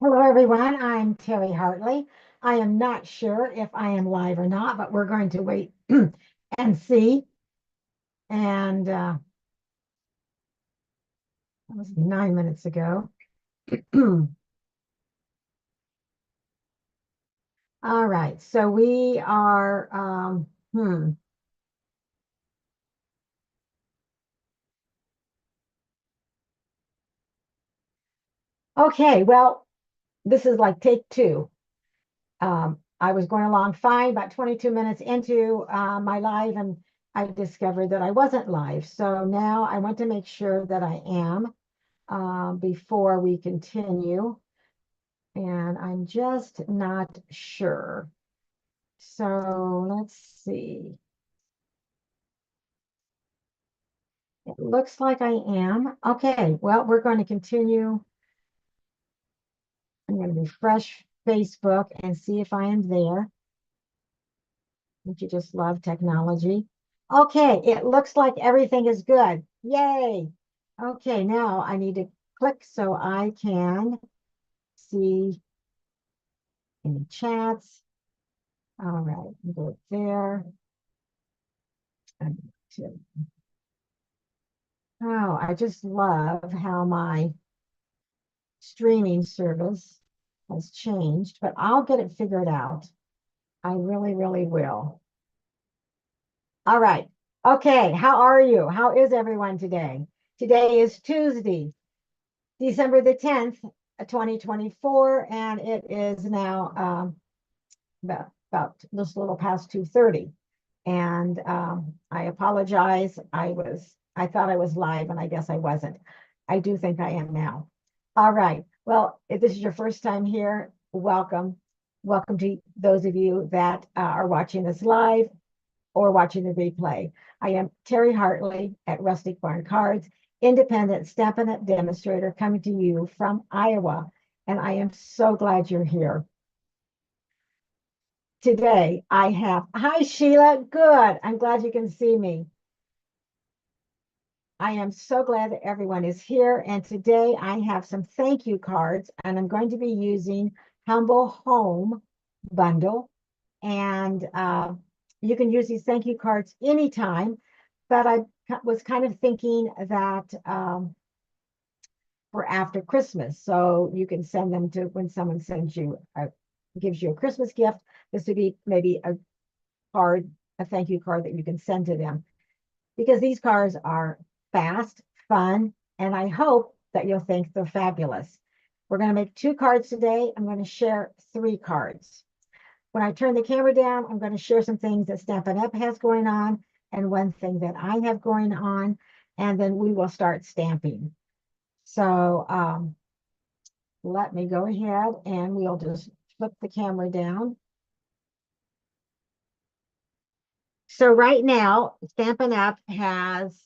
Hello, everyone. I'm Terry Hartley. I am not sure if I am live or not, but we're going to wait and see. And that was 9 minutes ago. All right. So we are, Okay. Well, this is like take two. I was going along fine, about 22 minutes into my live, and I discovered that I wasn't live. So now I want to make sure that I am before we continue. And I'm just not sure. So let's see. It looks like I am. Okay, well, we're going to continue. I'm going to refresh Facebook and see if I am there. Don't you just love technology? Okay, it looks like everything is good. Yay. Okay, now I need to click so I can see any chats. All right, go there. And oh, I just love how my streaming service has changed, but I'll get it figured out. I really, really will. All right. Okay. How are you? How is everyone today? Today is Tuesday, December the 10th, 2024, and it is now about just a little past 2:30. And I apologize. I thought I was live, and I guess I wasn't. I do think I am now. All right. Well, if this is your first time here, welcome. Welcome to those of you that are watching this live or watching the replay. I am Terry Hartley at Rustic Barn Cards, independent Stampin' Up! Demonstrator coming to you from Iowa. And I am so glad you're here. Today I have, hi Sheila, good. I'm glad you can see me. I am so glad that everyone is here. And today I have some thank you cards, and I'm going to be using Humble Home Bundle. And you can use these thank you cards anytime, but I was kind of thinking that for after Christmas. So you can send them to when someone sends you, gives you a Christmas gift. This would be maybe a card, a thank you card that you can send to them, because these cards are fast, fun, and I hope that you'll think they're fabulous. We're going to make 2 cards today. I'm going to share 3 cards. When I turn the camera down, I'm going to share some things that Stampin' Up! Has going on and one thing that I have going on, and then we will start stamping. So let me go ahead and we'll just flip the camera down. So right now, Stampin' Up! Has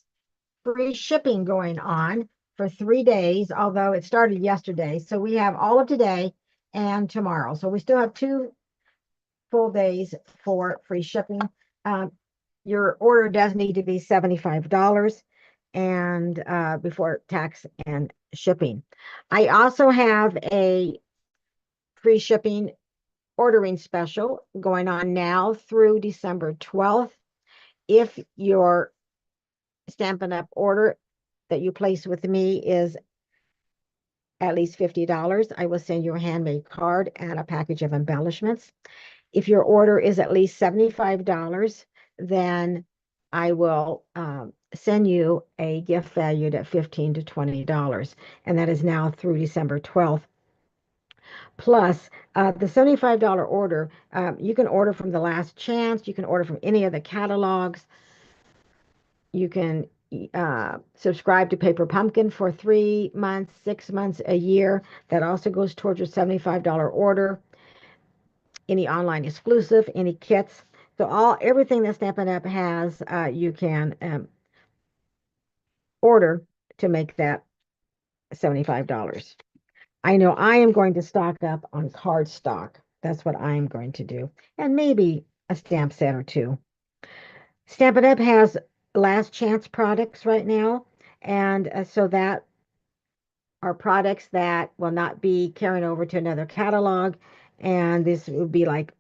free shipping going on for 3 days, although it started yesterday. So we have all of today and tomorrow. So we still have 2 full days for free shipping. Your order does need to be $75 and before tax and shipping. I also have a free shipping ordering special going on now through December 12th. If your Stampin' Up! Order that you place with me is at least $50, I will send you a handmade card and a package of embellishments. If your order is at least $75, then I will send you a gift valued at $15 to $20, and that is now through December 12th. Plus, the $75 order, you can order from the Last Chance, you can order from any of the catalogs, you can subscribe to Paper Pumpkin for 3 months, 6 months, a year. That also goes towards your $75 order. Any online exclusive, any kits. So everything that Stampin' Up! Has, you can order to make that $75. I know I am going to stock up on card stock. That's what I am going to do. And maybe a stamp set or 2. Stampin' Up! Has Last Chance products right now. And so that are products that will not be carrying over to another catalog. And this would be like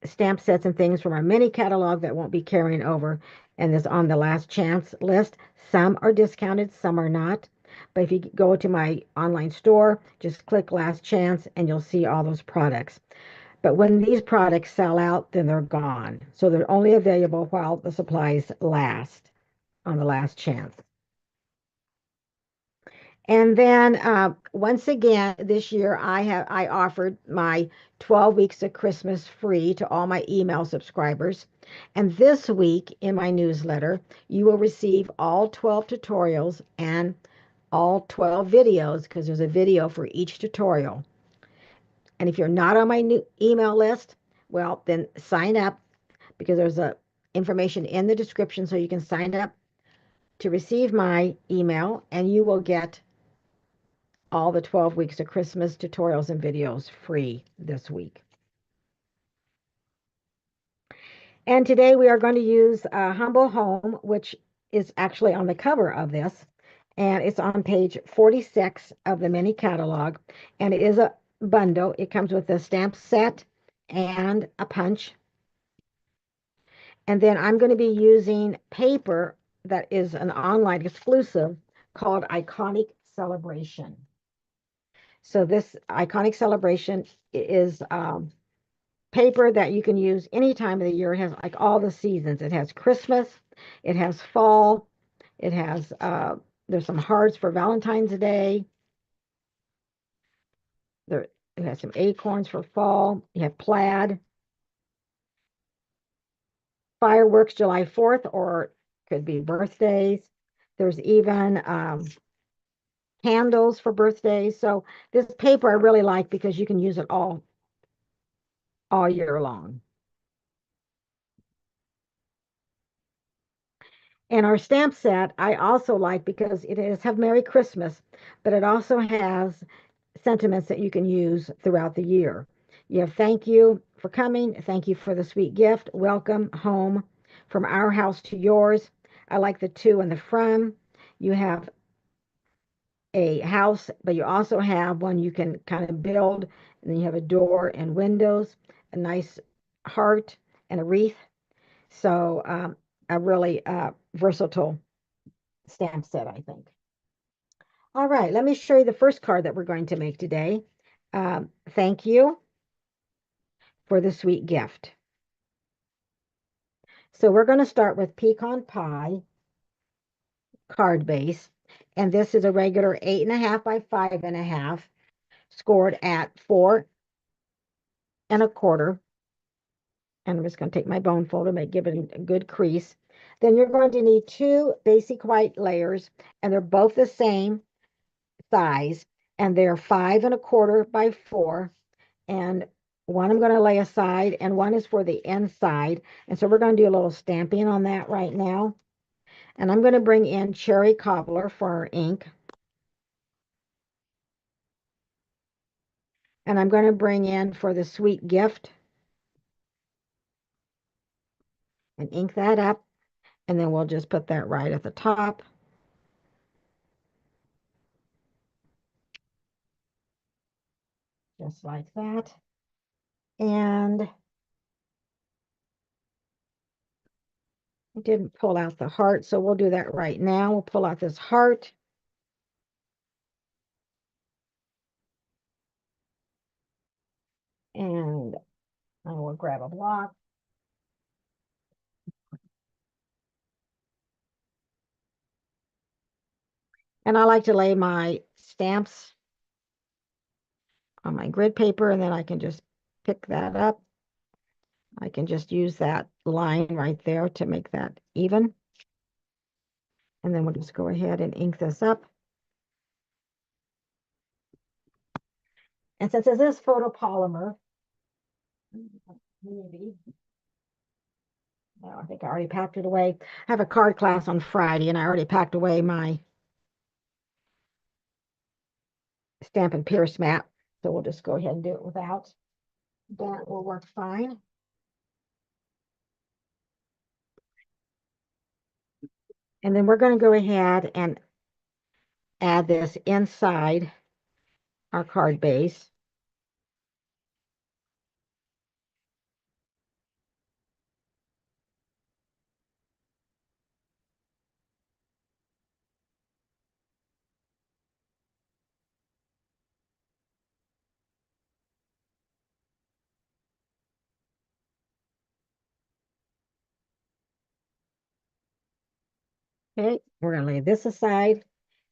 stamp sets and things from our mini catalog that won't be carrying over and is on the last chance list. Some are discounted, some are not. But if you go to my online store, just click last chance and you'll see all those products. But when these products sell out, then they're gone. So they're only available while the supplies last on the last chance. And then once again this year I offered my 12 weeks of Christmas free to all my email subscribers. And this week in my newsletter, you will receive all 12 tutorials and all 12 videos because there's a video for each tutorial. And if you're not on my new email list, well, then sign up because there's a information in the description so you can sign up to receive my email and you will get all the 12 weeks of Christmas tutorials and videos free this week. And today we are going to use Humble Home, which is actually on the cover of this. And it's on page 46 of the mini catalog. And it is a bundle. It comes with a stamp set and a punch. And then I'm going to be using paper that is an online exclusive called Iconic Celebration. So this Iconic Celebration is paper that you can use any time of the year. It has like all the seasons. It has Christmas, it has fall, it has there's some hearts for Valentine's Day. There it has some acorns for fall. You have plaid, fireworks July 4th, or could be birthdays. There's even candles for birthdays. So this paper I really like because you can use it all year long. And our stamp set I also like because it is have Merry Christmas, but it also has sentiments that you can use throughout the year. You have thank you for coming, thank you for the sweet gift, welcome home, from our house to yours. I like the to and the from. You have a house, but you also have one you can kind of build, and then you have a door and windows, a nice heart, and a wreath. So a really versatile stamp set, I think. All right, let me show you the first card that we're going to make today. Thank you for the sweet gift. So we're going to start with pecan pie card base. And this is a regular 8.5 by 5.5, scored at 4 1/4. And I'm just going to take my bone folder, give it a good crease. Then you're going to need 2 basic white layers, and they're both the same size, and they're 5 1/4 by 4. And one I'm going to lay aside, and one is for the inside. And so we're going to do a little stamping on that right now. And I'm going to bring in cherry cobbler for our ink. And I'm going to bring in for the sweet gift and ink that up. And then we'll just put that right at the top. Just like that. And I didn't pull out the heart, so we'll do that right now. We'll pull out this heart. And I will grab a block. And I like to lay my stamps on my grid paper, and then I can just pick that up. I can just use that line right there to make that even. And then we'll just go ahead and ink this up. And since this is photopolymer, maybe, no, I think I already packed it away. I have a card class on Friday, and I already packed away my Stampin' Pierce mat. So we'll just go ahead and do it without. That will work fine. And then we're going to go ahead and add this inside our card base. Okay, we're going to lay this aside.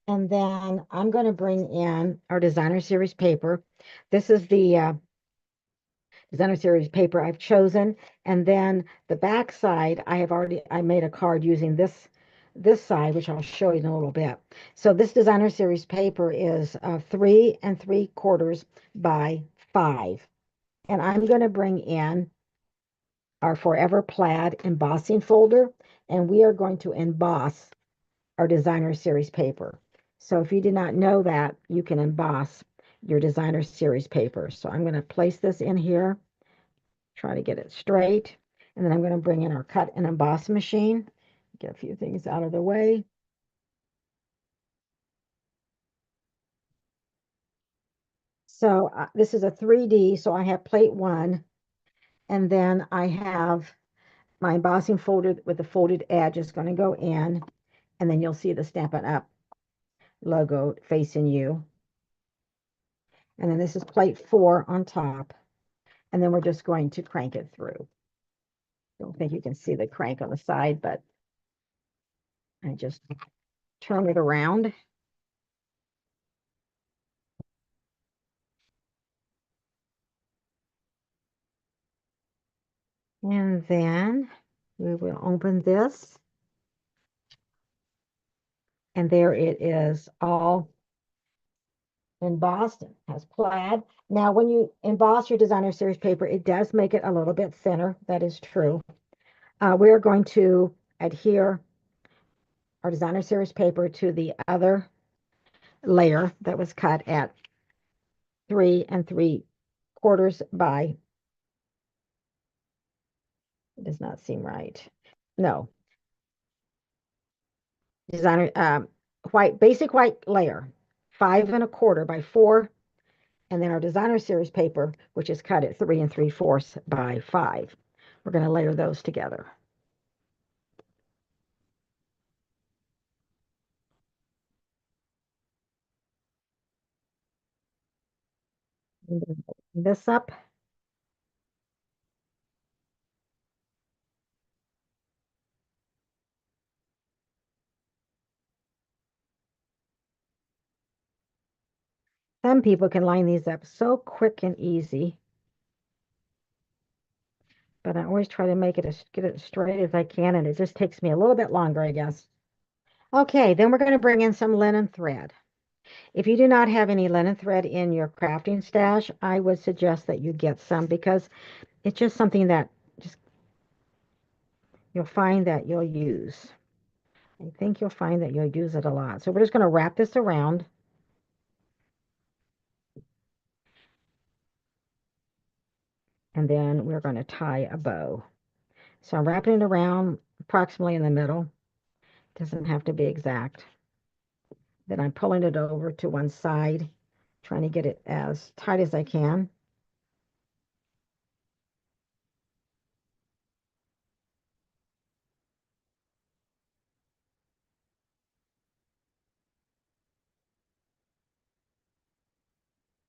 And then I'm going to bring in our designer series paper. This is the designer series paper I've chosen. And then the back side, I made a card using this side, which I'll show you in a little bit. So this designer series paper is 3 3/4 by 5. And I'm going to bring in our Forever Plaid embossing folder, and we are going to emboss our designer series paper. So if you did not know that, you can emboss your designer series paper. So I'm going to place this in here, try to get it straight, and then I'm going to bring in our cut and emboss machine, get a few things out of the way. So this is a 3D, so I have plate 1, and then I have my embossing folder with the folded edge is going to go in, and then you'll see the Stampin' Up logo facing you. And then this is plate 4 on top. And then we're just going to crank it through. Don't think you can see the crank on the side, but I just turn it around. And then we will open this. And there it is, all embossed, has plaid. Now, when you emboss your designer series paper, it does make it a little bit thinner. That is true. We're going to adhere our designer series paper to the other layer that was cut at 3 3/4 by, it does not seem right. No, designer basic white layer, 5 1/4 by 4, and then our designer series paper, which is cut at 3 3/4 by 5. We're going to layer those together. And then open this up. Some people can line these up so quick and easy, but I always try to make it get it straight as I can, and it just takes me a little bit longer, I guess. Okay, then we're going to bring in some linen thread. If you do not have any linen thread in your crafting stash, I would suggest that you get some, because it's just something that just you'll find that you'll use. I think you'll find that you'll use it a lot. So we're just going to wrap this around. And then we're going to tie a bow. So I'm wrapping it around approximately in the middle. Doesn't have to be exact. Then I'm pulling it over to one side, trying to get it as tight as I can.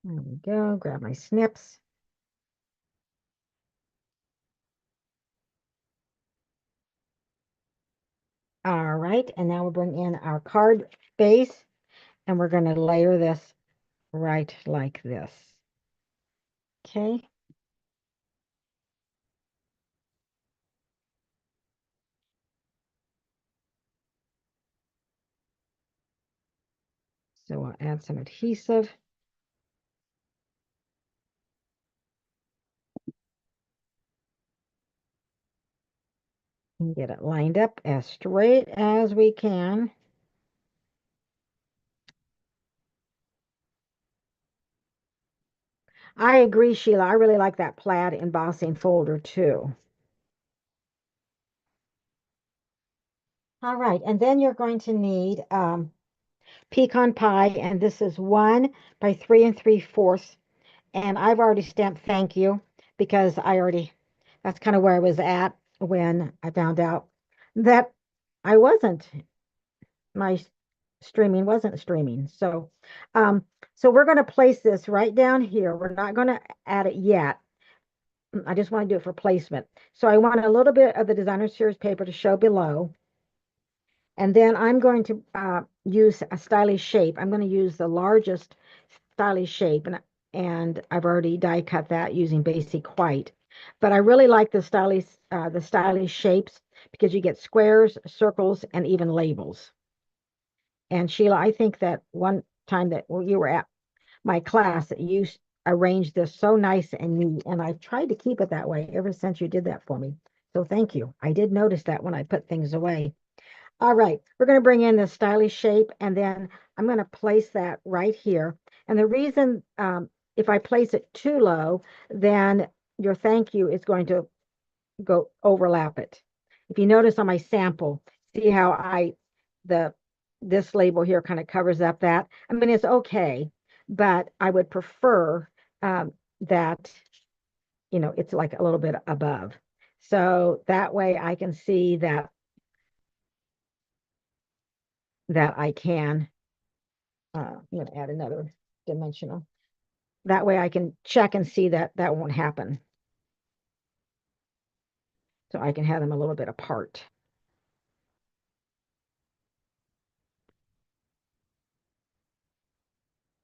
There we go. Grab my snips. All right, and now we'll bring in our card base, and we're going to layer this right like this. Okay. So I'll add some adhesive. And get it lined up as straight as we can. I agree, Sheila. I really like that plaid embossing folder too. All right, and then you're going to need pecan pie, and this is 1 by 3 3/4. And I've already stamped thank you because that's kind of where I was at when I found out that I wasn't, my streaming wasn't streaming. Um, so we're going to place this right down here. We're not going to add it yet. I just want to do it for placement. So I want a little bit of the designer series paper to show below. And then I'm going to use a stylish shape. I'm going to use the largest stylish shape, and I've already die cut that using basic white. But I really like the stylish shapes because you get squares, circles, and even labels. And Sheila, I think that one time that you were at my class, that you arranged this so nice and neat, and I've tried to keep it that way ever since you did that for me. So thank you. I did notice that when I put things away. All right, we're going to bring in the stylish shape, and then I'm going to place that right here. And the reason, if I place it too low, then your thank you is going to go overlap it. If you notice on my sample, see how the this label here kind of covers up that. I mean, it's okay, but I would prefer that, it's like a little bit above. So that way I can see that I can, I'm going to add another dimensional. That way I can check and see that that won't happen. So I can have them a little bit apart.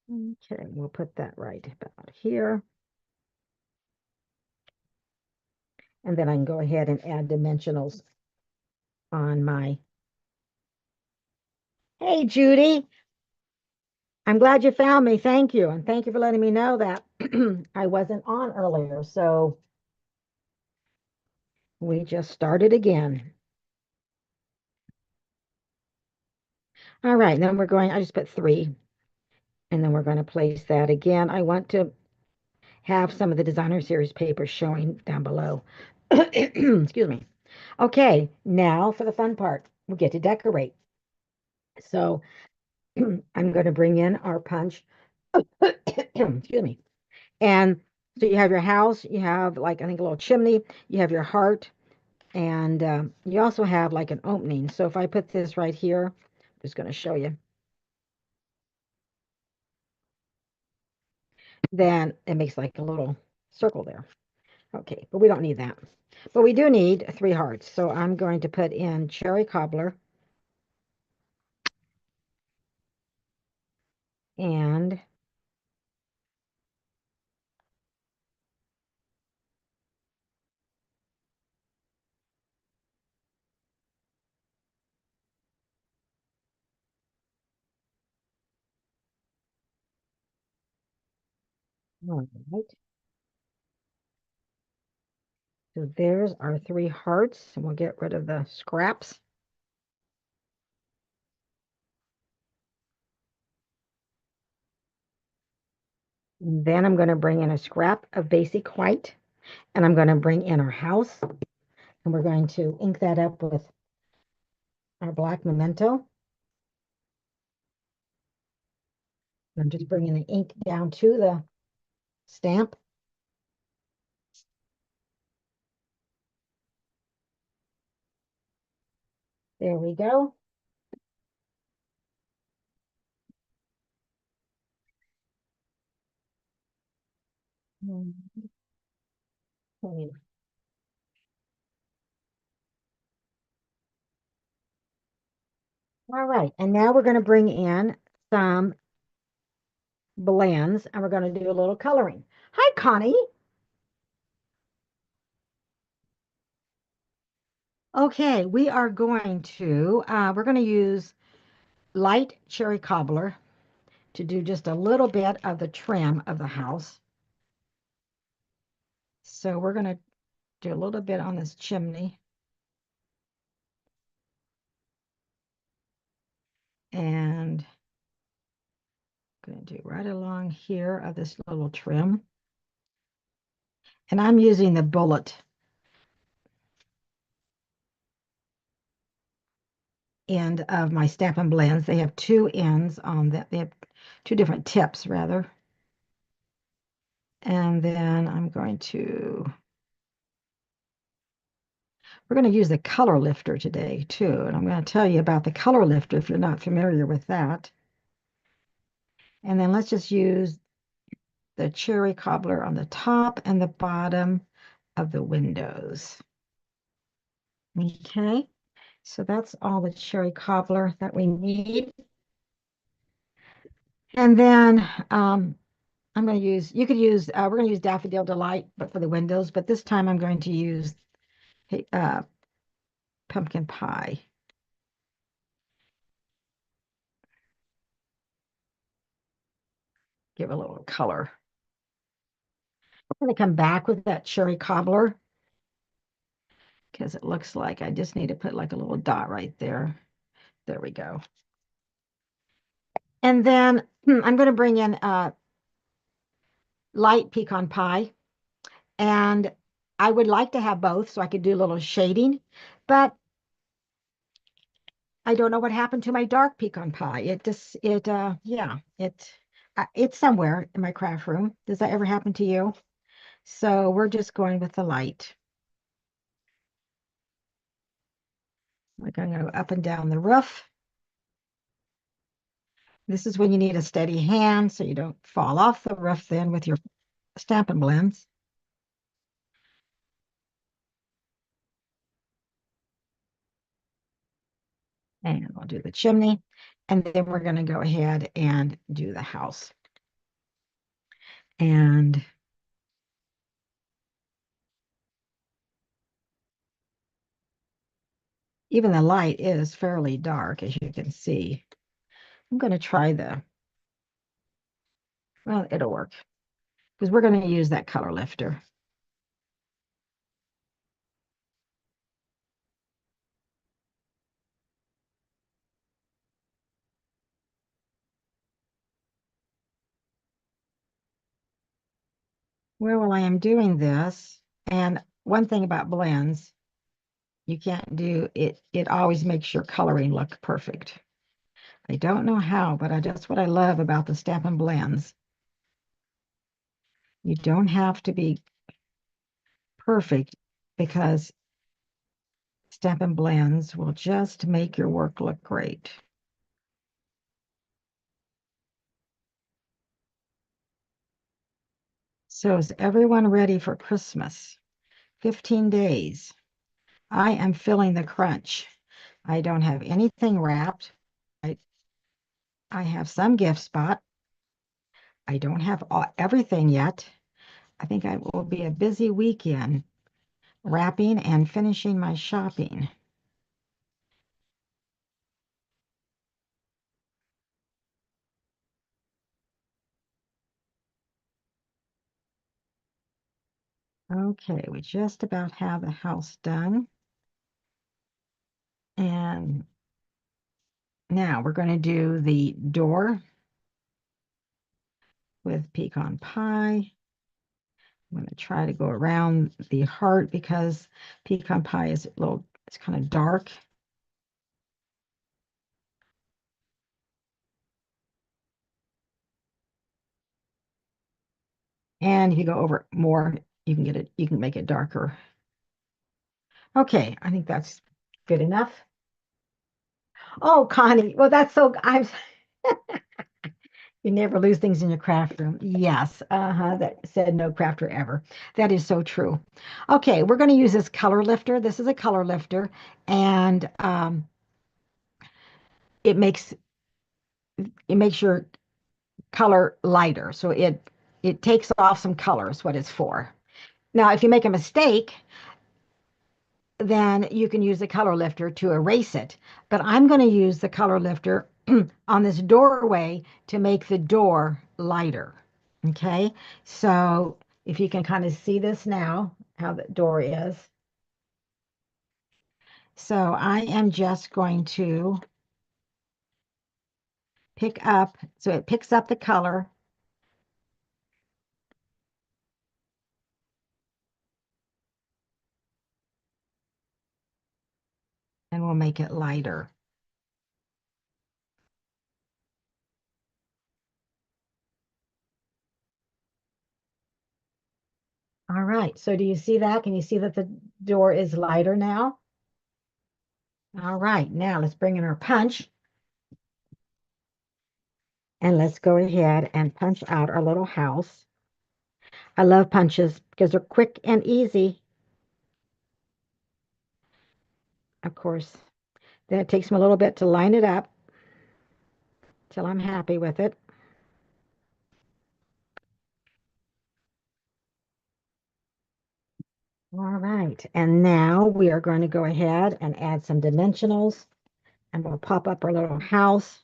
Okay, we'll put that right about here. And then I can go ahead and add dimensionals on my. Hey, Judy, I'm glad you found me. Thank you. And thank you for letting me know that I wasn't on earlier. So we just started again. All right, then I just put 3. And then we're going to place that again. I want to have some of the designer series papers showing down below. Excuse me. Okay, now for the fun part. We get to decorate. So I'm going to bring in our punch. Excuse me. And so you have your house, you have like, I think, a little chimney, you have your heart, and you also have like an opening. So if I put this right here, I'm just going to show you. Then it makes like a little circle there. Okay, but we don't need that. But we do need 3 hearts. So I'm going to put in cherry cobbler. And all right. So there's our 3 hearts, and we'll get rid of the scraps. And then I'm going to bring in a scrap of basic white, and I'm going to bring in our house, and we're going to ink that up with our black memento. I'm just bringing the ink down to the stamp. There we go. Hmm. All right, and now we're going to bring in some blends, and we're going to do a little coloring. Hi, Connie. Okay, we're going to use light cherry cobbler to do just a little bit of the trim of the house. So we're going to do a little bit on this chimney. And I'm going to do right along here of this little trim. And I'm using the bullet. end of my Stampin' Blends. They have two ends on that. They have two different tips, rather. And then we're going to use the color lifter today too. And I'm going to tell you about the color lifter if you're not familiar with that. And then let's just use the cherry cobbler on the top and the bottom of the windows. Okay, so that's all the cherry cobbler that we need. And then I'm going to use, you could use, we're going to use Daffodil Delight, but for the windows, but this time I'm going to use uh, pumpkin pie. Give a little color. I'm going to come back with that cherry cobbler because it looks like I just need to put like a little dot right there. There we go. And then I'm going to bring in light pecan pie. And I would like to have both so I could do a little shading, but I don't know what happened to my dark pecan pie. Yeah, it's somewhere in my craft room. Does that ever happen to you? So we're just going with the light. We're going to go up and down the roof. This is when you need a steady hand so you don't fall off the roof then with your Stampin' Blends. And we'll do the chimney. And then we're going to go ahead and do the house. And even the light is fairly dark, as you can see. I'm going to try well, it'll work because we're going to use that color lifter. Well, while I am doing this, and one thing about blends, you can't do it, it always makes your coloring look perfect. I don't know how, but that's what I love about the Stampin' Blends. You don't have to be perfect because Stampin' Blends will just make your work look great. So is everyone ready for Christmas? 15 days. I am feeling the crunch. I don't have anything wrapped. I, I have some gift spot. I don't have everything yet. I think I will be a busy weekend wrapping and finishing my shopping. Okay, we just about have the house done. And now we're going to do the door with pecan pie. I'm going to try to go around the heart because pecan pie is it's kind of dark. And if you go over it more, you can make it darker. Okay, I think that's good enough. Oh, Connie, well, you never lose things in your craft room. Yes, that said no crafter ever. That is so true. Okay, we're going to use this color lifter. This is a color lifter, and it makes your color lighter. So it takes off some colors, what it's for. Now, if you make a mistake, then you can use the color lifter to erase it. But I'm going to use the color lifter on this doorway to make the door lighter. Okay, so if you can kind of see this now, how the door is. So I am just going to pick up, so it picks up the color. And we'll make it lighter. right, so do you see that? Can you see that the door is lighter now? All right, now let's bring in our punch and let's go ahead and punch out our little house. I love punches because they're quick and easy. Of course, then it takes me a little bit to line it up till I'm happy with it. All right, and now we are going to go ahead and add some dimensionals, and we'll pop up our little house.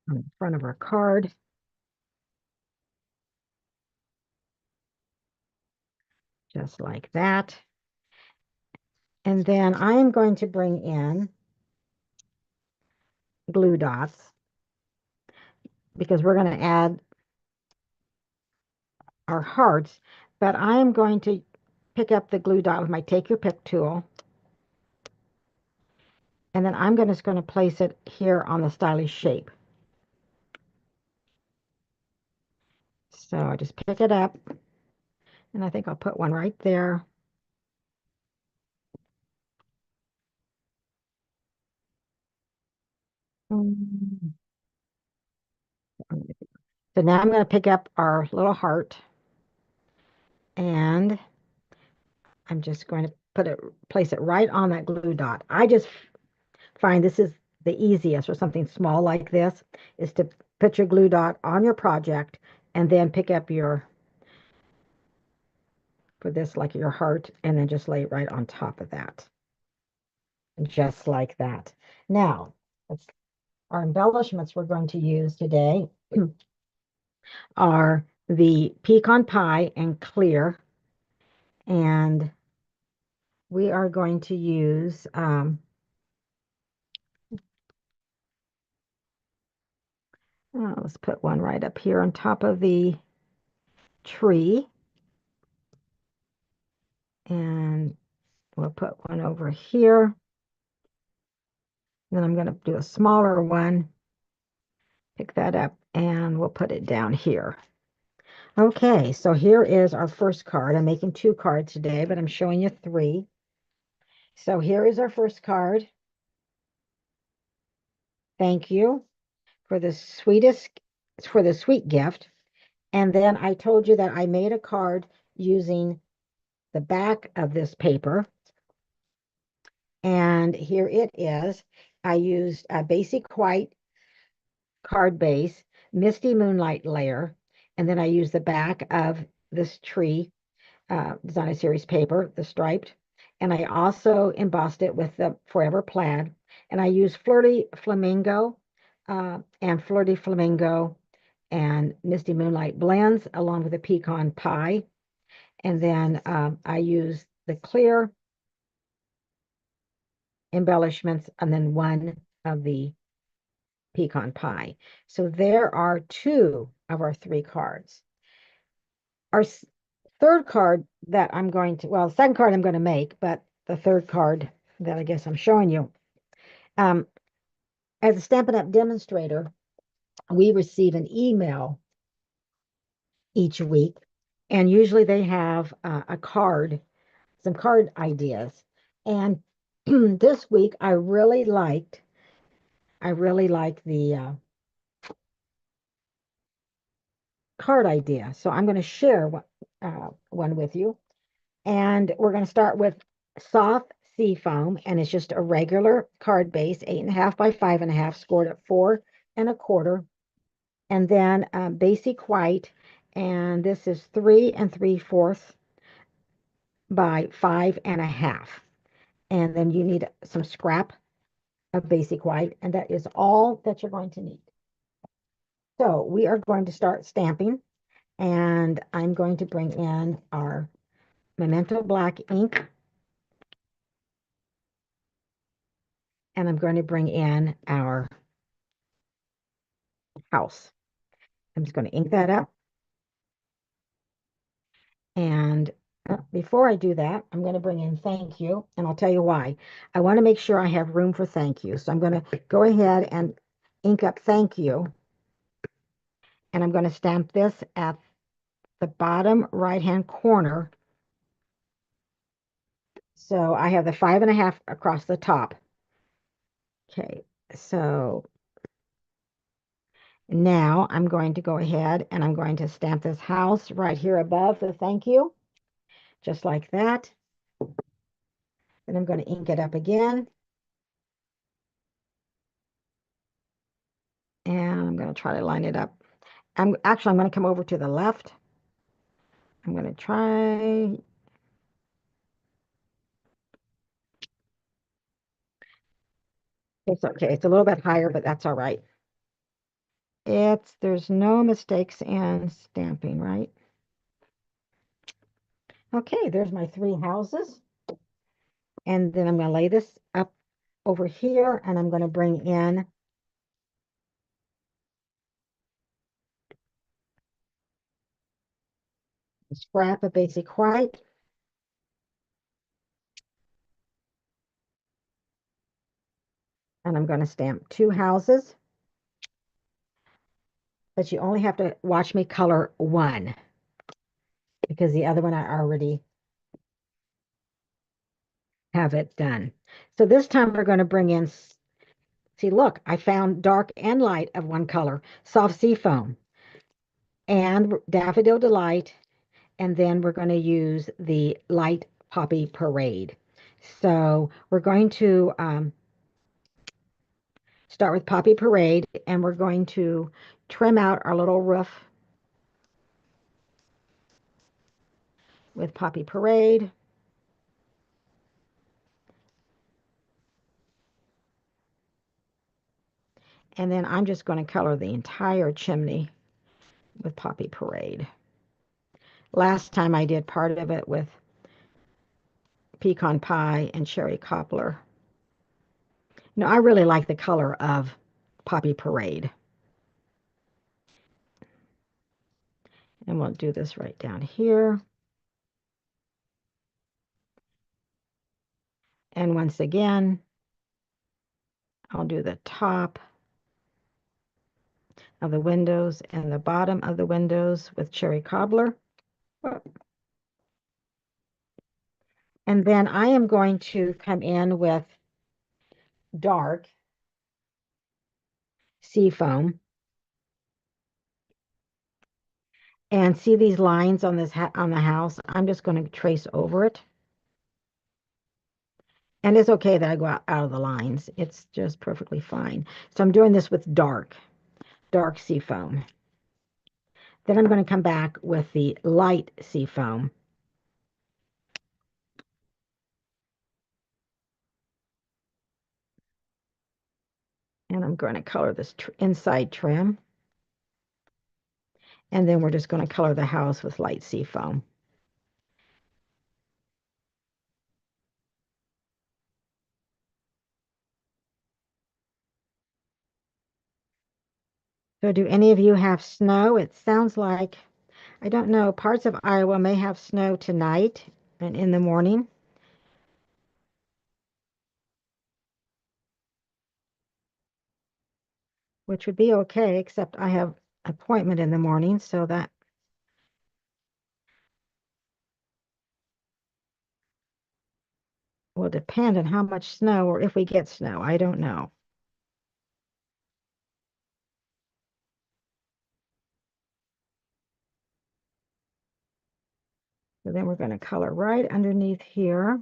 On the front of our card. Just like that. And then I am going to bring in glue dots because we're going to add our hearts, but I am going to pick up the glue dot with my take your pick tool. And then I'm just going to place it here on the stylish shape. So I just pick it up, and I think I'll put one right there. Mm. So now I'm going to pick up our little heart, and I'm just going to place it right on that glue dot. I just find this is the easiest for something small like this, is to put your glue dot on your project and then pick up for this, like your heart, and then just lay it right on top of that. Just like that. Now, our embellishments we're going to use today are the pecan pie and clear. And we are going to use, let's put one right up here on top of the tree. And we'll put one over here. Then I'm going to do a smaller one. Pick that up and we'll put it down here. Okay, so here is our first card. I'm making 2 cards today, but I'm showing you 3. So here is our first card. Thank you for the sweet gift. And then I told you that I made a card using the back of this paper. And here it is. I used a basic white card base, Misty Moonlight layer, and then I used the back of this tree design series paper, the striped, and I also embossed it with the Forever Plaid, and I used Flirty Flamingo and Flirty Flamingo and Misty Moonlight blends along with the pecan pie, and then I used the clear embellishments and then one of the pecan pie. So there are 2 of our 3 cards. Our third card that I'm going to, well, the second card I'm going to make, but the third card that I guess I'm showing you. As a Stampin' Up! Demonstrator, we receive an email each week, and usually they have some card ideas. And this week I really liked the card idea. So I'm going to share one with you. And we're going to start with soft sea foam, and it's just a regular card base, 8.5 by 5.5, scored at 4 1/4. And then basic white, and this is 3 3/4 by 5.5. And then you need some scrap of basic white, and that is all that you're going to need. So we are going to start stamping, and I'm going to bring in our Memento Black ink, and I'm going to bring in our house. I'm just going to ink that up. And before I do that, I'm going to bring in thank you, and I'll tell you why. I want to make sure I have room for thank you. So I'm going to go ahead and ink up thank you, and I'm going to stamp this at the bottom right-hand corner. So I have the 5.5 across the top. Okay, so now I'm going to go ahead and I'm going to stamp this house right here above the thank you, just like that. Then I'm going to ink it up again. And I'm going to try to line it up. I'm going to come over to the left. I'm going to try. It's okay. It's a little bit higher, but that's all right. There's no mistakes in stamping, right? Okay, there's my 3 houses. And then I'm going to lay this up over here, and I'm going to bring in a scrap of basic white. And I'm going to stamp 2 houses. But you only have to watch me color 1, because the other one I already have it done. So this time we're going to bring in, see, look, I found dark and light of one color, soft sea foam and Daffodil Delight, and then we're going to use the light Poppy Parade. So we're going to start with Poppy Parade, and we're going to trim out our little roof with Poppy Parade. And then I'm just going to color the entire chimney with Poppy Parade. Last time I did part of it with pecan pie and cherry cobbler. No, I really like the color of Poppy Parade. And we'll do this right down here. And once again, I'll do the top of the windows and the bottom of the windows with cherry cobbler. And then I am going to come in with dark sea foam. And see these lines on this on the house? I'm just going to trace over it. And it's okay that I go out of the lines. It's just perfectly fine. So I'm doing this with dark sea foam. Then I'm going to come back with the light sea foam. And I'm going to color this inside trim. And then we're just going to color the house with light sea foam. So do any of you have snow? It sounds like, I don't know, parts of Iowa may have snow tonight and in the morning. Which would be okay, except I have an appointment in the morning, so that will depend on how much snow or if we get snow. I don't know. So then we're going to color right underneath here.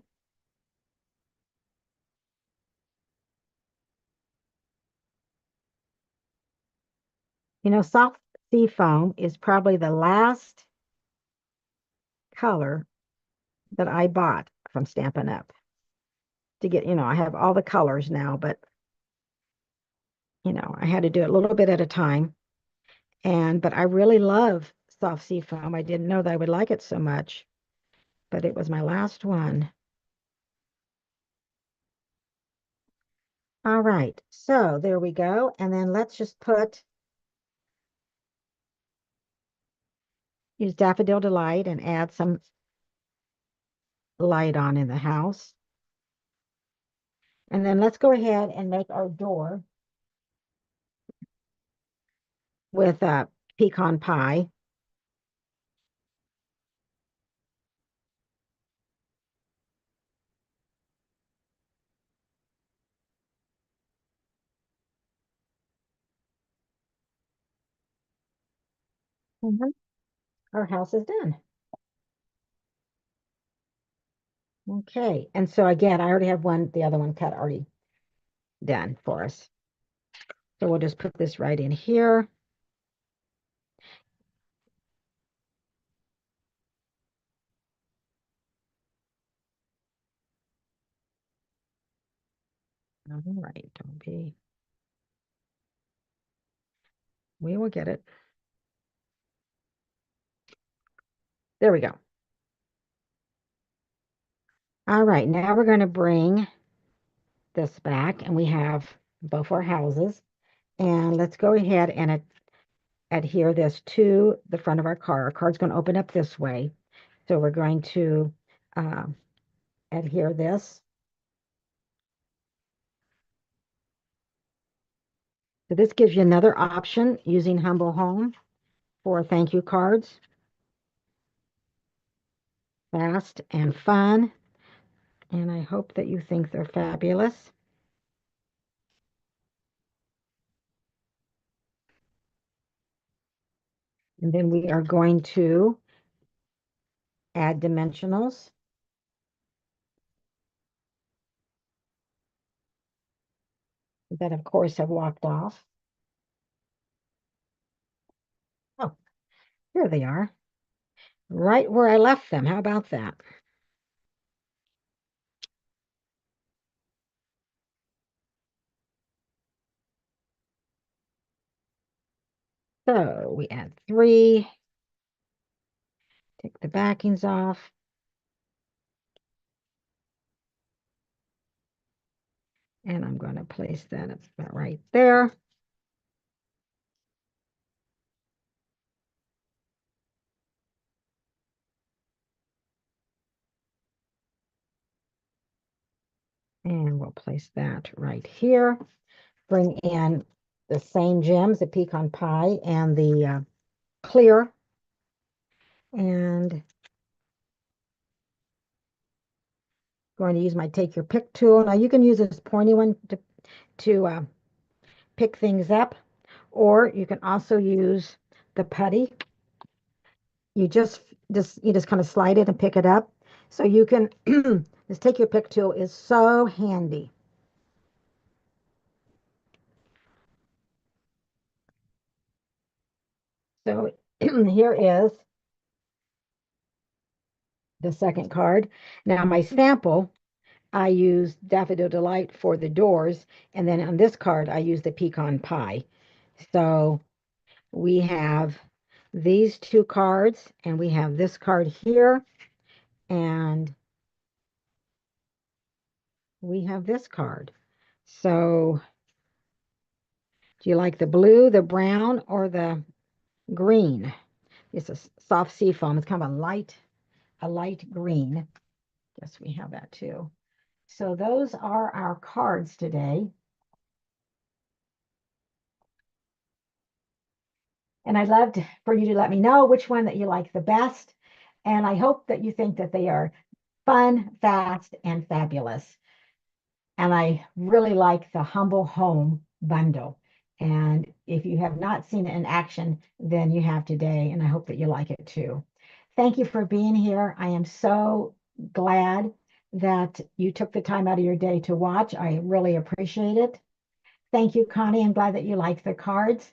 You know, soft sea foam is probably the last color that I bought from Stampin' Up. To get, I have all the colors now, but, I had to do it a little bit at a time. But I really love soft sea foam. I didn't know that I would like it so much, but it was my last one. All right, so there we go. And then let's just use Daffodil Delight and add some light on in the house. And then let's go ahead and make our door with a pecan pie. Mhm. Our house is done. Okay, and so again, I already have the other one cut already done for us. So we'll just put this right in here. All right, don't be. We will get it. There we go. All right, now we're going to bring this back, and we have both our houses. And let's go ahead and adhere this to the front of our car. Our car's going to open up this way. So we're going to uh, adhere this. So this gives you another option using Humble Home for thank you cards. Fast and fun. And I hope that you think they're fabulous. And then we are going to add dimensionals. That, of course, have walked off. Oh, here they are. Right where I left them. How about that? So we add 3. Take the backings off. And I'm going to place that about right there. And we'll place that right here. Bring in the same gems, the pecan pie and the clear. And going to use my take your pick tool. Now you can use this pointy one to pick things up, or you can also use the putty. You just kind of slide it and pick it up. So you can this take your pick tool is so handy. So here is the second card. Now my sample, I used Daffodil Delight for the doors, and then on this card I use the pecan pie. So we have these 2 cards, and we have this card here, and we have this card. So do you like the blue, the brown, or the green? It's a soft sea foam. It's kind of a light green. Guess we have that too. So those are our cards today. And I'd love for you to let me know which one that you like the best. And I hope that you think that they are fun, fast, and fabulous. And I really like the Humble Home bundle. And if you have not seen it in action, then you have today. And I hope that you like it too. Thank you for being here. I am so glad that you took the time out of your day to watch. I really appreciate it. Thank you, Connie. I'm glad that you like the cards.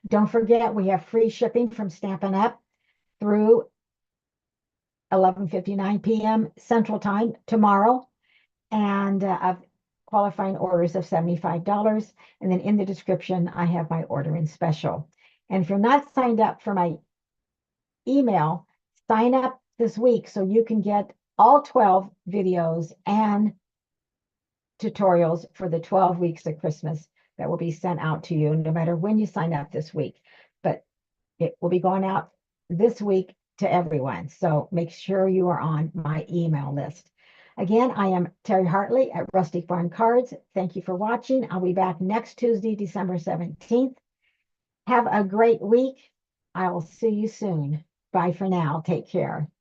Don't forget, we have free shipping from Stampin' Up! Through 11:59 p.m. Central Time tomorrow, and qualifying orders of $75. And then in the description, I have my ordering special. And if you're not signed up for my email, sign up this week so you can get all 12 videos and tutorials for the 12 weeks of Christmas that will be sent out to you no matter when you sign up this week. But it will be going out this week to everyone. So make sure you are on my email list. Again, I am Terry Hartley at Rustic Farm Cards. Thank you for watching. I'll be back next Tuesday, December 17th. Have a great week. I will see you soon. Bye for now. Take care.